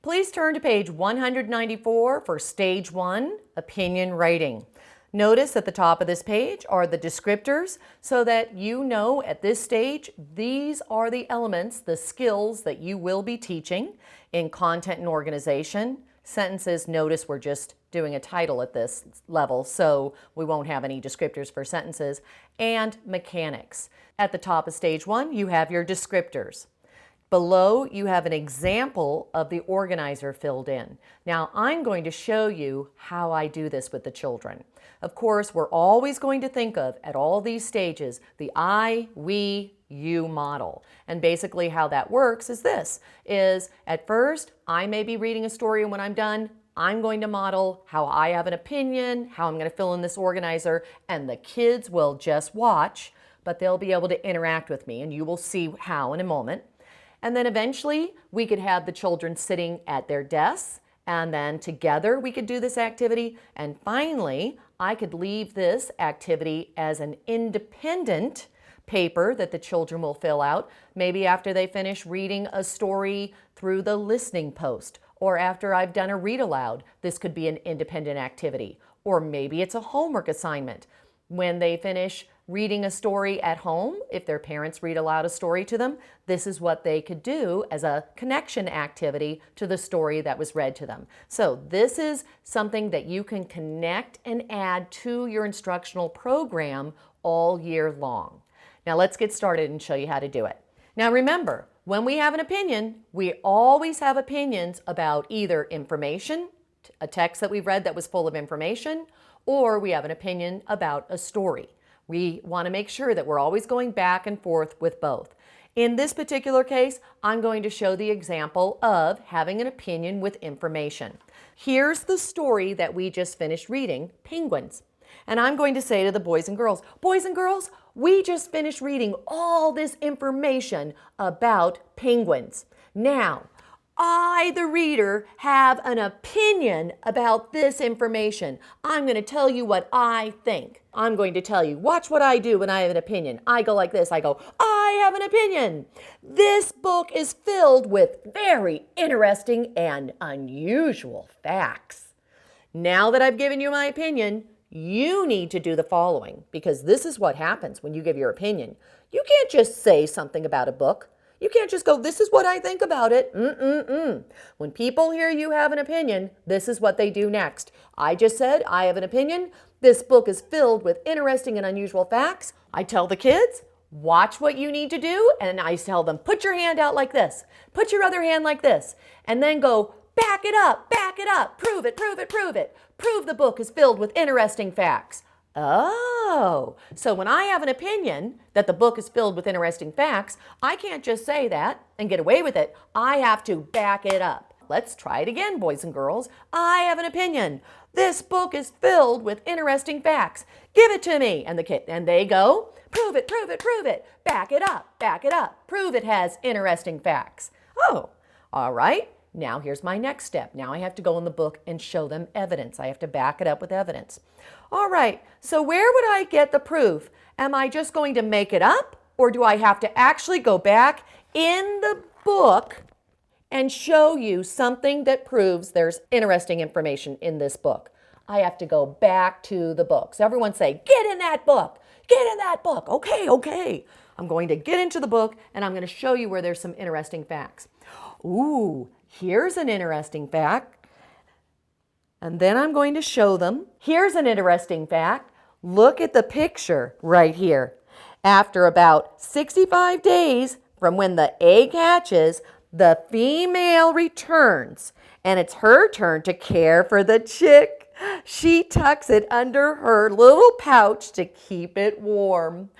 Please turn to page 194 for Stage 1, Opinion Writing. Notice at the top of this page are the descriptors so that you know at this stage these are the elements, the skills that you will be teaching in content and organization. Sentences, notice we're just doing a title at this level, so we won't have any descriptors for sentences. And mechanics. At the top of Stage 1, you have your descriptors. Below, you have an example of the organizer filled in. Now, I'm going to show you how I do this with the children. Of course, we're always going to think of, at all these stages, the I, we, you model. And basically how that works is this, is at first, I may be reading a story, and when I'm done, I'm going to model how I have an opinion, how I'm going to fill in this organizer, and the kids will just watch, but they'll be able to interact with me, and you will see how in a moment. And then eventually we could have the children sitting at their desks, and then together we could do this activity. And finally, I could leave this activity as an independent paper that the children will fill out, maybe after they finish reading a story through the listening post, or after I've done a read aloud. This could be an independent activity, or maybe it's a homework assignment. When they finish reading a story at home, if their parents read aloud a story to them, this is what they could do as a connection activity to the story that was read to them. So this is something that you can connect and add to your instructional program all year long. Now let's get started and show you how to do it. Now remember, when we have an opinion, we always have opinions about either information, a text that we've read that was full of information, or we have an opinion about a story. We want to make sure that we're always going back and forth with both. In this particular case, I'm going to show the example of having an opinion with information. Here's the story that we just finished reading, Penguins. And I'm going to say to the boys and girls, we just finished reading all this information about penguins. Now, I, the reader, have an opinion about this information. I'm going to tell you what I think. I'm going to tell you, watch what I do when I have an opinion. I go like this. I go, I have an opinion. This book is filled with very interesting and unusual facts. Now that I've given you my opinion, you need to do the following, because this is what happens when you give your opinion. You can't just say something about a book. You can't just go, this is what I think about it. When people hear you have an opinion, this is what they do next. I just said, I have an opinion. This book is filled with interesting and unusual facts. I tell the kids, watch what you need to do. And I tell them, put your hand out like this. Put your other hand like this. And then go, back it up, prove it, prove it, prove it. Prove the book is filled with interesting facts. Oh, so when I have an opinion that the book is filled with interesting facts, I can't just say that and get away with it. I have to back it up. Let's try it again, boys and girls. I have an opinion. This book is filled with interesting facts. Give it to me. And they go, prove it, prove it, prove it. Back it up, prove it has interesting facts. Oh, all right. Now here's my next step. Now I have to go in the book and show them evidence. I have to back it up with evidence. All right, so where would I get the proof? Am I just going to make it up, or do I have to actually go back in the book and show you something that proves there's interesting information in this book? I have to go back to the book. So everyone say, get in that book, get in that book. Okay. I'm going to get into the book and I'm going to show you where there's some interesting facts. Ooh, here's an interesting fact. And then I'm going to show them. Here's an interesting fact. Look at the picture right here. After about 65 days from when the egg hatches, the female returns, and it's her turn to care for the chick. She tucks it under her little pouch to keep it warm.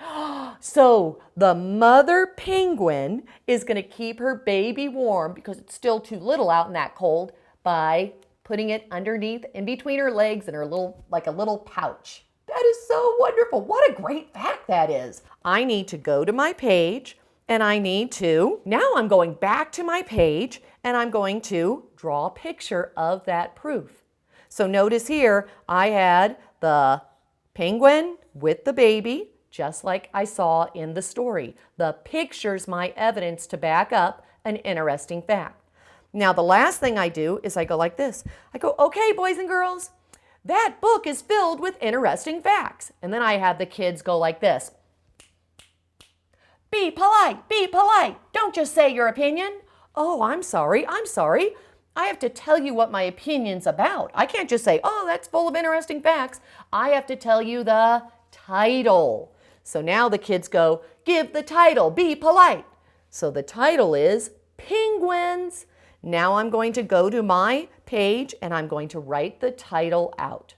So the mother penguin is going to keep her baby warm because it's still too little out in that cold by putting it underneath in between her legs in her little, like a little pouch. That is so wonderful. What a great fact that is. I need to go to my page and now I'm going back to my page and I'm going to draw a picture of that proof. So notice here, I had the penguin with the baby, just like I saw in the story. The picture's my evidence to back up an interesting fact. Now, the last thing I do is I go like this. I go, okay, boys and girls, that book is filled with interesting facts. And then I have the kids go like this. Be polite, be polite. Don't just say your opinion. Oh, I'm sorry. I have to tell you what my opinion's about. I can't just say, oh, that's full of interesting facts. I have to tell you the title. So now the kids go, give the title, be polite. So the title is Penguins. Now I'm going to go to my page and I'm going to write the title out.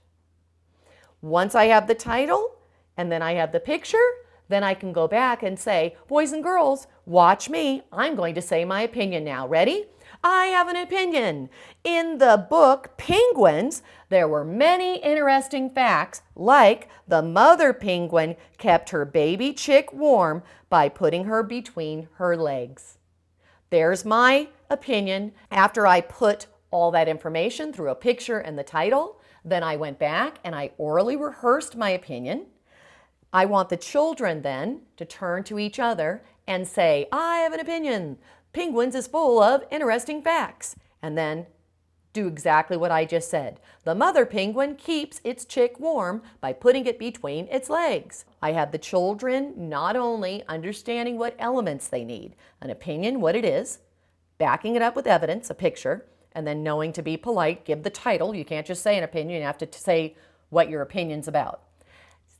Once I have the title and then I have the picture, then I can go back and say, boys and girls, watch me. I'm going to say my opinion now. Ready? I have an opinion. In the book Penguins, there were many interesting facts, like the mother penguin kept her baby chick warm by putting her between her legs. There's my opinion. After I put all that information through a picture and the title, then I went back and I orally rehearsed my opinion. I want the children then to turn to each other and say, I have an opinion. Penguins is full of interesting facts. And then do exactly what I just said. The mother penguin keeps its chick warm by putting it between its legs. I have the children not only understanding what elements they need, an opinion, what it is, backing it up with evidence, a picture, and then knowing to be polite, give the title. You can't just say an opinion, you have to say what your opinion's about.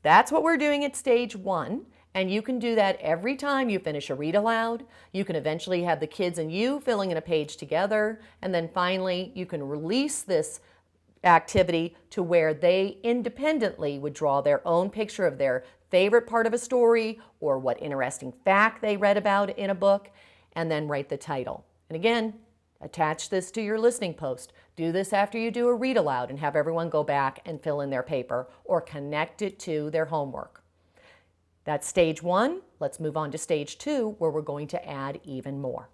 That's what we're doing at stage 1, and you can do that every time you finish a read aloud. You can eventually have the kids and you filling in a page together, and then finally you can release this activity to where they independently would draw their own picture of their favorite part of a story or what interesting fact they read about in a book, and then write the title. And again, attach this to your listening post. Do this after you do a read aloud and have everyone go back and fill in their paper or connect it to their homework. That's stage 1. Let's move on to stage 2, where we're going to add even more.